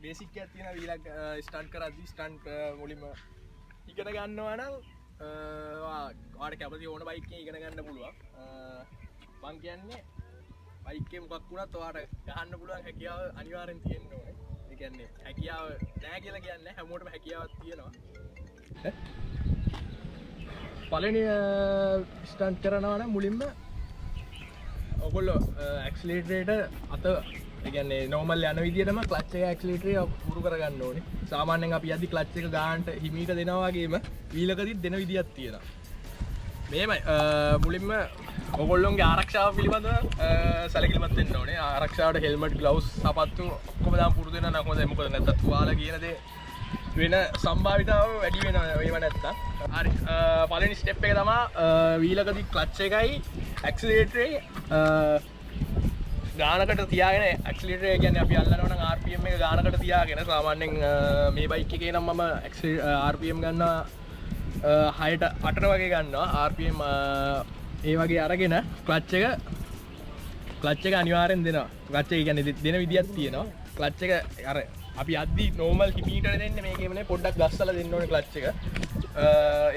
Basic එකක් තියෙනවා වීලක් ස්ටන්ට් කරද්දි ස්ටන්ට් මුලින්ම ඉගෙන ගන්නවා නම් ඔයාලට කැමති ඕන බයික් එක ඉගෙන ගන්න පුළුවන්. මං කියන්නේ බයික් එකේ මොකක් වුණත් ඔයාලට ගහන්න පුළුවන් හැකියාව අනිවාර්යෙන් තියෙන්න ඕනේ. ඒ කියන්නේ හැකියාව නැහැ කියලා කියන්නේ හැමෝටම හැකියාවක් තියෙනවා. පළවෙනි ස්ටන්ට් කරනවා නම් මුලින්ම ඔයගොල්ලෝ ඇක්සිලරේටර් අත ඒ කියන්නේ නෝමල් යන විදිහටම ක්ලච් එක ඇක්සිලරේටර් උරු කරගන්න ඕනේ. සාමාන්‍යයෙන් අපි යද්දි ක්ලච් එක ගන්නට හිමීට දෙනවා වගේම වීලකදීත් දෙන විදියක් තියෙනවා. මෙහෙමයි මුලින්ම ඔයගොල්ලෝගේ ආරක්ෂාව පිළිබඳව සැලකිලිමත් වෙන්න ඕනේ. ආරක්ෂාවට හෙල්මට් ග්ලව්ස් සපත්තු ඔක්කොම දාන් පුරුදු වෙනවා නම් හොඳයි. මොකද නැත්තම් තුවාල කියන දේ වෙන සම්භාවිතාව වැඩි වෙනවා ඒව නැත්තම්. හරි පළවෙනි ස්ටෙප් එක තමයි වීලකදී ක්ලච් එකයි ඇක්සිලරේටරේ ගානකට තියාගෙන ඇක්සිලරේටර් කියන්නේ අපි අල්ලනවා නම් RPM එක ගානකට තියාගෙන සාමාන්‍යයෙන් මේ බයික් එකේ නම් මම RPM ගන්නවා 6ට 8ට වගේ ගන්නවා RPM ඒ වගේ අරගෙන ක්ලච් එක අනිවාර්යෙන් දෙනවා. ක්ලච් එක කියන්නේ දෙන විදියක් තියෙනවා. ක්ලච් එක අර අපි අද්දි නෝමල් හිමීටර දෙන්නේ මේකේම නේ පොඩ්ඩක් ගස්සලා දෙන්න ඕනේ ක්ලච් එක.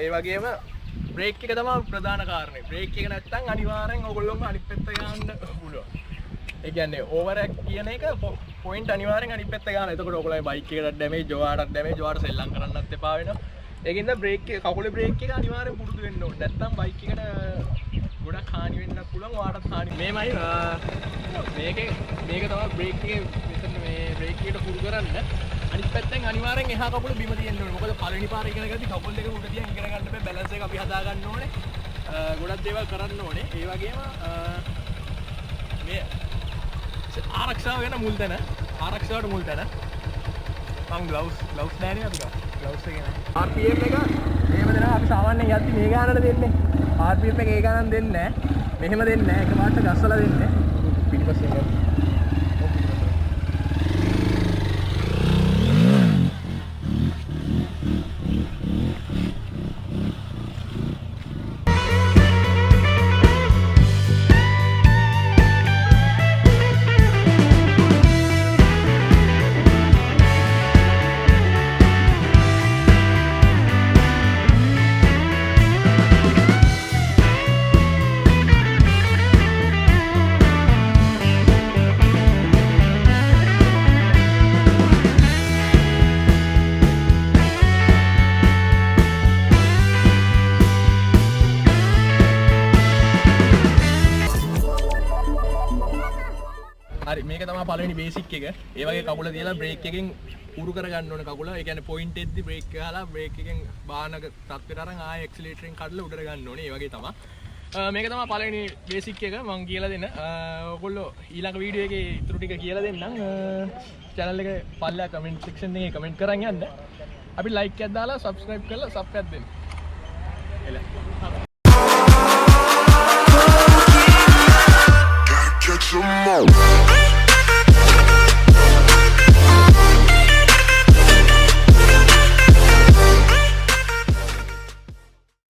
ඒ වගේම බ්‍රේක් එක තමයි ප්‍රධාන කාරණේ. බ්‍රේක් එක නැත්තම් අනිවාර්යෙන් ඔයගොල්ලෝම අනිත් පැත්ත ගන්න පුළුවන්. ඒ කියන්නේ ඕවර් කියන එක පොයින්ට් අනිවාර්යෙන් අනිත් පැත්ත ගන්න. එතකොට ඔයගොල්ලෝ බයික් එකට ඩැමේජ්, ඔයාලට ඩැමේජ්, ඔයාලට සෙල්ලම් කරන්නත් එපා වෙනවා. ඒකින්ද බ්‍රේක් එක කකුලේ බ්‍රේක් එක අනිවාර්යෙන් පුරුදු වෙන්න ඕනේ. නැත්තම් බයික් එකට ගොඩක් හානි වෙන්නත් පුළුවන්. ඔයාලටත් හානි. මේක තමයි බ්‍රේක් එකේ මෙතන මේ බ්‍රේක් එකට පුරුදු කරන්න. අනිත් පැත්තෙන් අනිවාර්යෙන් එහා කකුල බිම තියෙන්න ඕනේ. මොකද පළවෙනි පාර ඉගෙන ගද්දි කකුල් දෙක උඩ තියන් ඉගෙන ගන්න බෑ. බැලන්ස් එක අපි හදා ගන්න ඕනේ. ගොඩක් දේවල් කරන්න ඕනේ. ඒ වගේම මේ ආරක්ෂාව ගැන මුල් තැන. ආරක්ෂාවට මුල් තැන. මම ග්ලව්ස් නැහැනේ අපි ගා. ග්ලව්ස් එක නෑ. RPM එක මෙහෙම දෙනවා අපි සාමාන්‍යයෙන් යද්දි මේ ගානට දෙන්නේ. RPM එක ඒ ගානක් දෙන්නේ නෑ. මෙහෙම දෙන්නේ නෑ. එකපාරට ගස්සලා දෙන්නේ. පිටිපස්සෙන් ගන්න. හරි මේක තමයි පළවෙනි බේසික් එක. ඒ වගේ කකුල තියලා බ්‍රේක් එකෙන් උරු කරගන්න ඕනේ කකුල. ඒ කියන්නේ පොයින්ට් එකෙන්දී බ්‍රේක් ගහලා බ්‍රේක් එකෙන් වාහනක තත්ත්වයට අරන් ආයෙ ඇක්සිලරේටරෙන් කඩලා උඩට ගන්න ඕනේ. ඒ වගේ තමයි. මේක තමයි පළවෙනි බේසික් එක මම කියලා දෙන්න. ඔයගොල්ලෝ ඊළඟ වීඩියෝ එකේ ඉතුරු ටික කියලා දෙන්නම්. channel එක පල්ලා කමෙන්ට් සෙක්ෂන් එකේ කමෙන්ට් කරන් යන්න. අපි ලයික් එකක් දාලා subscribe කරලා සබ් එකක් දෙන්න. එල. Catch 'em all.